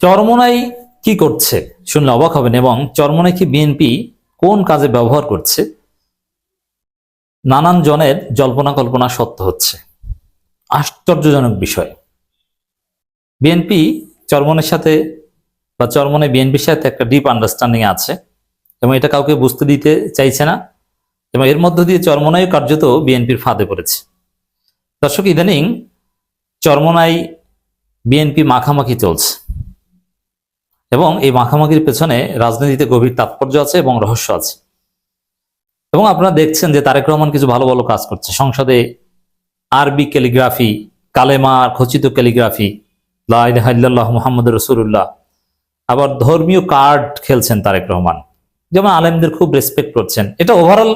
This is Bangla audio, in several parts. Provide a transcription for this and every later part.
চরমোনাই কি করছে শুনলে অবাক হবেন, এবং চরমোনাই কি বিএনপি কোন কাজে ব্যবহার করছে, নানান জনের জল্পনা কল্পনা সত্য হচ্ছে। আশ্চর্যজনক বিষয়। বিএনপি চরমোনাইয়ের সাথে বা চরমোনাই বিএনপির সাথে একটা ডিপ আন্ডারস্ট্যান্ডিং আছে এবং এটা কাউকে বুঝতে দিতে চাইছে না, এবং এর মধ্য দিয়ে চরমোনাই কার্যত বিএনপির ফাঁদে পড়েছে। দর্শক, ইদানিং চরমোনাই বিএনপি মাখামাখি চলছে এবং এই মাখামাখির পেছনে রাজনীতিতে গভীর তাৎপর্য আছে এবং রহস্য আছে। এবং আপনারা দেখছেন যে তারেক রহমান কিছু ভালো ভালো কাজ করছে। সংসদে আরবি ক্যালিগ্রাফি, কালেমা খচিত ক্যালিগ্রাফি, লা ইলাহা ইল্লাল্লাহ মুহাম্মাদুর রাসূলুল্লাহ, আবার ধর্মীয় কার্ড খেলছেন তারেক রহমান, যেমন আলেমদের খুব রেসপেক্ট করছেন। এটা ওভারঅল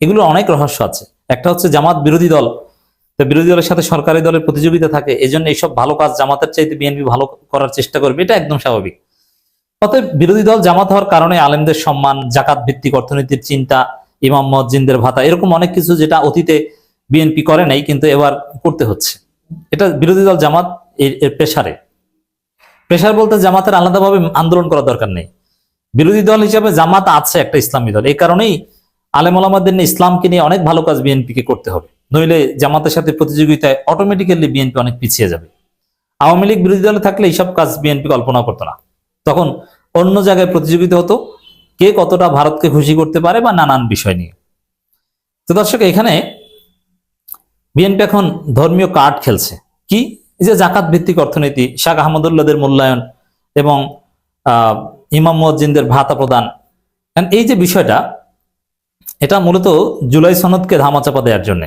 এগুলোর অনেক রহস্য আছে। একটা হচ্ছে জামাত বিরোধী দল, তো বিরোধী দলের সাথে সরকারি দলের প্রতিযোগিতা থাকে, এই জন্য এইসব ভালো কাজ জামাতের চাইতে বিএনপি ভালো করার চেষ্টা করবে, এটা একদম স্বাভাবিক। অতএব বিরোধী দল জামাত হওয়ার কারণে আলেমদের সম্মান, জাকাত ভিত্তিক অর্থনীতির চিন্তা, ইমাম মুয়াজ্জিনদের ভাতা, এরকম অনেক কিছু যেটা অতীতে বিএনপি করে নাই কিন্তু এবার করতে হচ্ছে। এটা বিরোধী দল জামাত এর প্রেসার বলতে জামাতের আলাদাভাবে আন্দোলন করার দরকার নেই। বিরোধী দল হিসাবে জামাত আছে একটা ইসলামী দল, এই কারণেই আলেম ওলামাদের নিয়ে ইসলামকে নিয়ে অনেক ভালো কাজ বিএনপিকে করতে হবে, নইলে জামাতের সাথে প্রতিযোগিতায় অটোমেটিক্যালি বিএনপি অনেক পিছিয়ে যাবে। আওয়ামী লীগ বিরোধী দলে থাকলে এইসব কাজ বিএনপি কল্পনা করতো না, তখন অন্য জায়গায় প্রতিযোগিতা হতো কে কতটা ভারতকে খুশি করতে পারে বা নানান বিষয় নিয়ে। তো দর্শক, এখানে বিএনপি এখন ধর্মীয় কার্ড খেলছে। কি? এই যে জাকাত ভিত্তিক অর্থনীতি, শাহ আহমদুল্লাহদের মূল্যায়ন এবং ইমাম মুয়াজ্জিনদের ভাতা প্রদান, এই যে বিষয়টা, এটা মূলত জুলাই সনদকে ধামাচাপা দেওয়ার জন্য।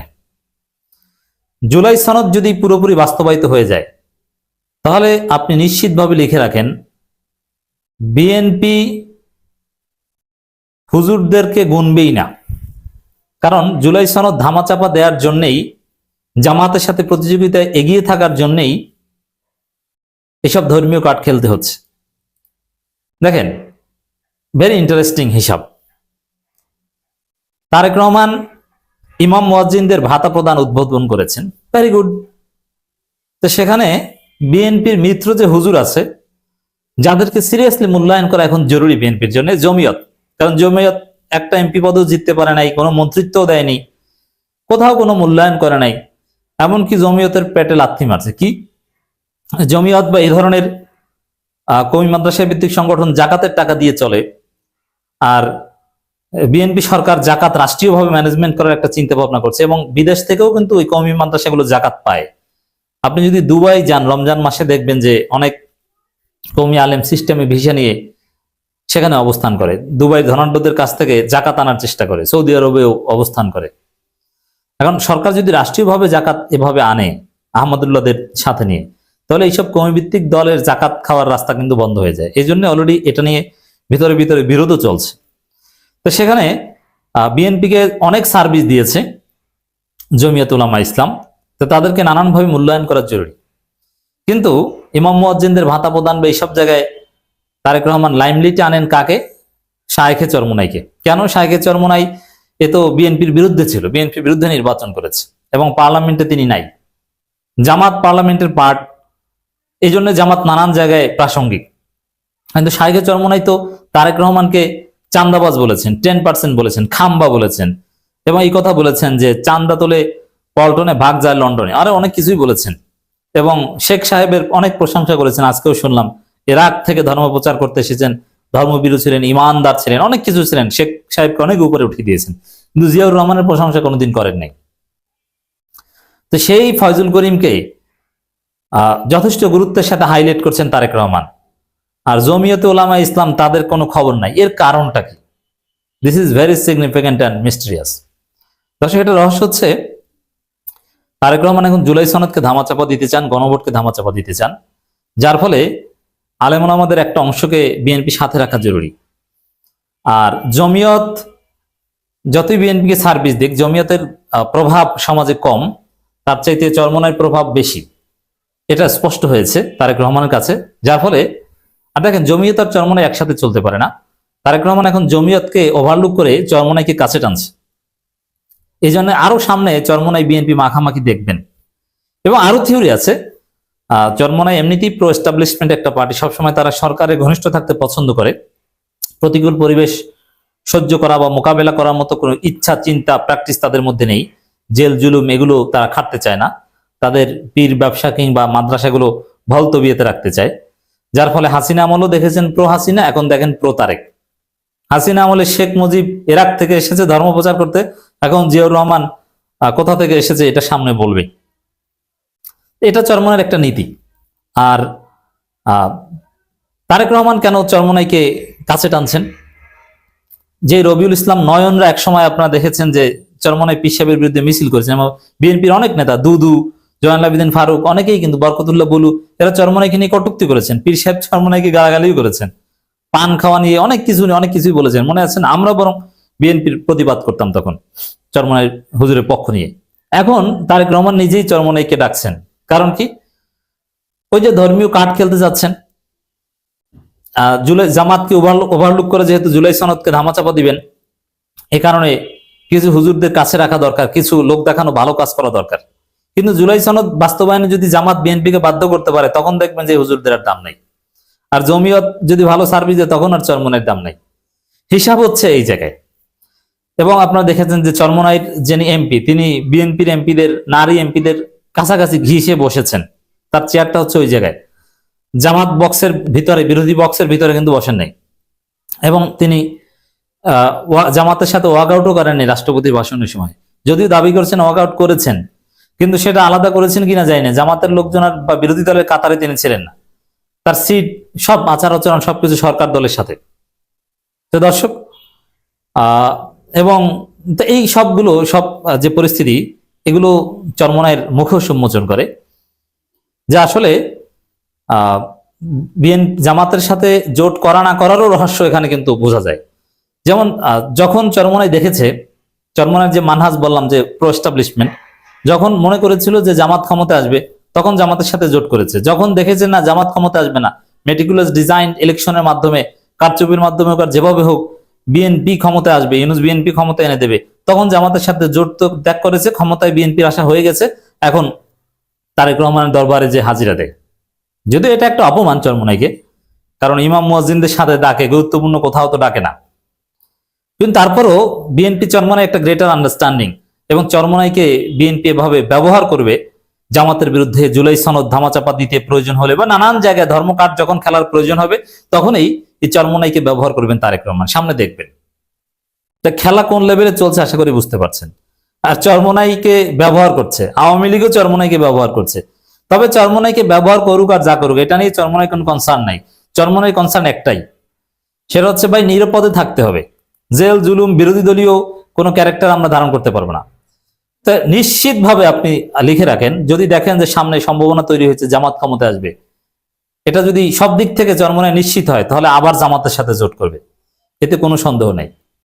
জুলাই সনদ যদি পুরোপুরি বাস্তবায়িত হয়ে যায় তাহলে আপনি নিশ্চিতভাবে লিখে রাখেন, বিএনপি হুজুরদেরকে গুনবেই না। কারণ জুলাই সনদ ধামাচাপা দেওয়ার জন্যই, জামাতের সাথে প্রতিযোগিতায় এগিয়ে থাকার জন্যই এসব ধর্মীয় কার্ড খেলতে হচ্ছে। দেখেন, ভেরি ইন্টারেস্টিং হিসাব। তারেক রহমান ইমাম মুয়াজ্জিনদের ভাতা প্রদান উদ্বোধন করেছেন, ভেরি গুড। তো সেখানে বিএনপির মিত্র যে হুজুর আছে, যাদেরকে সিরিয়াসলি মূল্যায়ন করা এখন জরুরি বিএনপির জন্য, জমিয়ত। কারণ জমিয়ত একটা এমপি পদও জিততে পারে নাই, কোনো মন্ত্রিত্বও দেয়নি, কোথাও কোনো মূল্যায়ন করে নাই, এমনকি জমিয়তের পেটে লাথি মারছে। কি? জমিয়ত বা এই ধরনের কওমি মাদ্রাসা ভিত্তিক সংগঠন জাকাতের টাকা দিয়ে চলে, আর বিএনপি সরকার জাকাত রাষ্ট্রীয়ভাবে ম্যানেজমেন্ট করার একটা চিন্তা ভাবনা করছে, এবং বিদেশ থেকেও কিন্তু ওই কওমি মাদ্রাসাগুলো জাকাত পায়। আপনি যদি দুবাই যান রমজান মাসে, দেখবেন যে অনেক কওমি আলেম সিস্টেমে ভিসা নিয়ে সেখানে অবস্থান করে, দুবাই ধনাঢ্যদের কাছ থেকে জাকাত আনার চেষ্টা করে, সৌদি আরবেও অবস্থান করে। এখন সরকার যদি রাষ্ট্রীয়ভাবে জাকাত এভাবে আনে আহমদুল্লাহদের সাথে নিয়ে, তাহলে এইসব কওমি ভিত্তিক দলের জাকাত খাওয়ার রাস্তা কিন্তু বন্ধ হয়ে যায়। এই জন্য অলরেডি এটা নিয়ে ভিতরে ভিতরে বিরোধও চলছে। তো সেখানে বিএনপিকে অনেক সার্ভিস দিয়েছে জমিয়ত উলামা ইসলাম, তো তাদেরকে নানানভাবে মূল্যায়ন করা জরুরি। কিন্তু ইমাম মুয়াজ্জিনদের ভাতা প্রদান বা এইসব জায়গায় তারেক রহমান লাইমলিটে আনেন কাকে? শায়েখে চরমোনাইকে। কেন শায়েখে চরমোনাই? এ তো বিএনপির বিরুদ্ধে ছিল, বিএনপির বিরুদ্ধে নির্বাচন করেছে এবং পার্লামেন্টে তিনি নাই। জামাত পার্লামেন্টের পার্ট, এই জন্য জামাত নানান জায়গায় প্রাসঙ্গিক। কিন্তু শায়েখে চরমোনাই তো তারেক রহমানকে চান্দাবাজ বলেছেন, 10% বলেছেন, খাম্বা বলেছেন, এবং এই কথা বলেছেন যে চান্দা তোলে পল্টনে, ভাগ যায় লন্ডনে, আরে অনেক কিছুই বলেছেন। এবং শেখ সাহেবের অনেক প্রশংসা করেছেন, আজকেও শুনলাম ইরাক থেকে ধর্ম প্রচার করতে এসেছেন, ধর্মবিরু ছিলেন, ইমানদার ছিলেন, অনেক কিছু ছিলেন, শেখ সাহেবকে অনেক উপরে উঠিয়ে দিয়েছেন, কিন্তু জিয়াউর রহমানের প্রশংসা কোনোদিন করেন নাই। তো সেই ফয়জুল করিমকে যথেষ্ট গুরুত্বের সাথে হাইলাইট করছেন তারেক রহমান, আর জমিয়তে উলামা ইসলাম তাদের কোনো খবর নাই। এর কারণটা কি? This is very significant and mysterious. দর্শক, এটা রহস্য হচ্ছে তারেক রহমান এখন জুলাই সনদকে ধামাচাপা দিতে চান, গণভোটকে ধামাচাপা দিতে চান, যার ফলে আলেম ওলামাদের একটা অংশকে বিএনপি সাথে রাখা জরুরি। আর জমিয়ত যতই বিএনপিকে সার্ভিস দিক, জমিয়তের প্রভাব সমাজে কম, তার চাইতে চরমোনাইয়ের প্রভাব বেশি, এটা স্পষ্ট হয়েছে তারেক রহমানের কাছে। যার ফলে আর দেখেন, জমিয়ত আর চরমোনাই একসাথে চলতে পারে না। তারেক রহমান এখন জমিয়তকে ওভারলুক করে চরমোনাইকে কাছে টানছে। এই জন্য আরো সামনে চরমোনাই বিএনপি মাখামাখি দেখবেন। এবং আরো থিওরি আছে, চরমোনাই এমনিতেই প্রো এস্টাবলিশমেন্ট একটা পার্টি, সবসময় তারা সরকারের ঘনিষ্ঠ থাকতে পছন্দ করে। প্রতিকূল পরিবেশ সহ্য করা বা মোকাবেলা করার মতো কোনো ইচ্ছা, চিন্তা, প্র্যাকটিস তাদের মধ্যে নেই। জেল জুলুম এগুলো তারা খাটতে চায় না। তাদের পীর ব্যবসা কিংবা মাদ্রাসাগুলো ভলতবিয়েতে রাখতে চায়। যার ফলে হাসিনা আমলও দেখেছেন প্রো হাসিনা, এখন দেখেন প্রো তারেক। হাসিনা আমলে শেখ মুজিব ইরাক থেকে এসেছে ধর্ম প্রচার করতে, এখন জিয়াউর রহমান কোথা থেকে এসেছে এটা সামনে বলবে। এটা চরমোনাইয়ের একটা নীতি। আর তারেক রহমান কেন চরমোনাইকে কাছে টানছেন? যে রবিউল ইসলাম নয়নরা একসময় আপনারা দেখেছেন যে চরমোনাই পীর সাহেবের বিরুদ্ধে মিছিল করেছেন, এবং বিএনপির অনেক নেতা দুদু, জয়নুল আবেদিন ফারুক, অনেকেই কিন্তু বরকতুল্লাহ বুলু, এরা চরমোনাইকে নিয়ে কটূক্তি করেছেন। পীর সাহেব চরমোনাইকে গালাগালিও করেছেন, পান খাওয়া নিয়ে অনেক কিছুই বলেছেন। মনে আছেন? আমরা বরং বিএনপির প্রতিবাদ করতাম তখন চরমোনাই হুজুরের পক্ষ নিয়ে। এখন তারেক রহমান নিজেই চরমোনাইকে ডাকছেন। কারণ কি? ওই যে ধর্মীয় কার্ড খেলতে যাচ্ছেন, জুলাই জামাতকে ওভারলুক করে যেহেতু জুলাই সনদকে ধামাচাপা দিবেন, এ কারণে কিছু হুজুরদের কাছে রাখা দরকার, কিছু লোক দেখানো ভালো কাজ করা দরকার। কিন্তু জুলাই সনদ বাস্তবায়নে যদি জামাত বিএনপিকে বাধ্য করতে পারে, তখন দেখবেন যে হুজুরদের আর দাম নাই। আর জমিয়ত যদি ভালো সার্ভিস দেয়, তখন আর চরমোনাইয়ের দাম নাই। হিসাব হচ্ছে এই জায়গায়। এবং আপনারা দেখেছেন যে চরমোনাইয়ের যিনি এমপি, তিনি বিএনপির এমপিদের, নারী এমপিদের কাছাকাছি ঘিসে বসেছেন। তার চেয়ারটা হচ্ছে ওই জায়গায়। জামাত বক্সের ভিতরে, বিরোধী বক্সের ভিতরে কিন্তু বসেন নাই। এবং তিনি জামাতের সাথে ওয়াক আউটও করেননি রাষ্ট্রপতির ভাষণের সময়। যদিও দাবি করছেন ওয়াক আউট করেছেন, কিন্তু সেটা আলাদা করেছেন কিনা জানি না। জামাতের লোকজন বা বিরোধী দলের কাতারে তিনি ছিলেন না। তার সিট, সব আচার আচরণ সবকিছু সরকার দলের সাথে। তো দর্শক, এবং এই সবগুলো যে পরিস্থিতি, এগুলো চরমোনাইয়ের মুখোশ উন্মোচন করে যে আসলে জামাতের সাথে জোট করা না করারও রহস্য এখানে কিন্তু বোঝা যায়। যেমন যখন চরমোনাই দেখেছে, চরমোনাইয়ের যে মানহাজ বললাম যে প্রো এস্টাবলিশমেন্ট, যখন মনে করেছিল যে জামাত ক্ষমতা আসবে, তখন জামাতের সাথে জোট করেছে। যখন দেখেছে না জামাত ক্ষমতা আসবে না, মেটিকুলাস ডিজাইন ইলেকশনের মাধ্যমে, কারচুপির মাধ্যমে হোক আর যেভাবে হোক বিএনপি ক্ষমতা আসবে, ইউনূস বিএনপি ক্ষমতা এনে দেবে, তখন জামাতের সাথে জোট তো ত্যাগ করেছে। ক্ষমতায় বিএনপির আশা হয়ে গেছে, এখন তারেক রহমানের দরবারে যে হাজিরা দেয়। যদিও এটা একটা অপমান চরমোনাইকে, কারণ ইমাম মুয়াজ্জিনদের সাথে ডাকে, গুরুত্বপূর্ণ কোথাও তো ডাকে না। কিন্তু তারপরও বিএনপি চরমোনাই একটা গ্রেটার আন্ডারস্ট্যান্ডিং, এবং চরমোনাইকে বিএনপি এভাবে ব্যবহার করবে জামাতের বিরুদ্ধে জুলাই সনদ ধামাচাপা দিতে প্রয়োজন হলে, বা নানান জায়গায় ধর্মকার্ড যখন খেলার প্রয়োজন হবে, তখনই এই চরমোনাইকে ব্যবহার করবেন তারেক রহমান। সামনে দেখবেন খেলা কোন লেভেলে চলছে, আশা করি বুঝতে পারছেন। আর চরমোনাইকে ব্যবহার করছে, আওয়ামী লীগও চরমোনাইকে ব্যবহার করছে। তবে চরমোনাইকে ব্যবহার করুক আর যা করুক, এটা নিয়ে চরমোনাই কোনো কনসার্ন নাই। চরমোনাই কনসার্ন একটাই, সেটা হচ্ছে ভাই নিরাপদে থাকতে হবে। জেল জুলুম, বিরোধী দলীয় কোনো ক্যারেক্টার আমরা ধারণ করতে পারবো না। তো নিশ্চিতভাবে আপনি লিখে রাখেন, যদি দেখেন যে সামনে সম্ভাবনা তৈরি হয়েছে জামাত ক্ষমতা আসবে, এটা যদি সব দিক থেকে চরমোনাই নিশ্চিত হয়, তাহলে আবার জামাতের সাথে জোট করবে, এতে কোনো সন্দেহ নেই।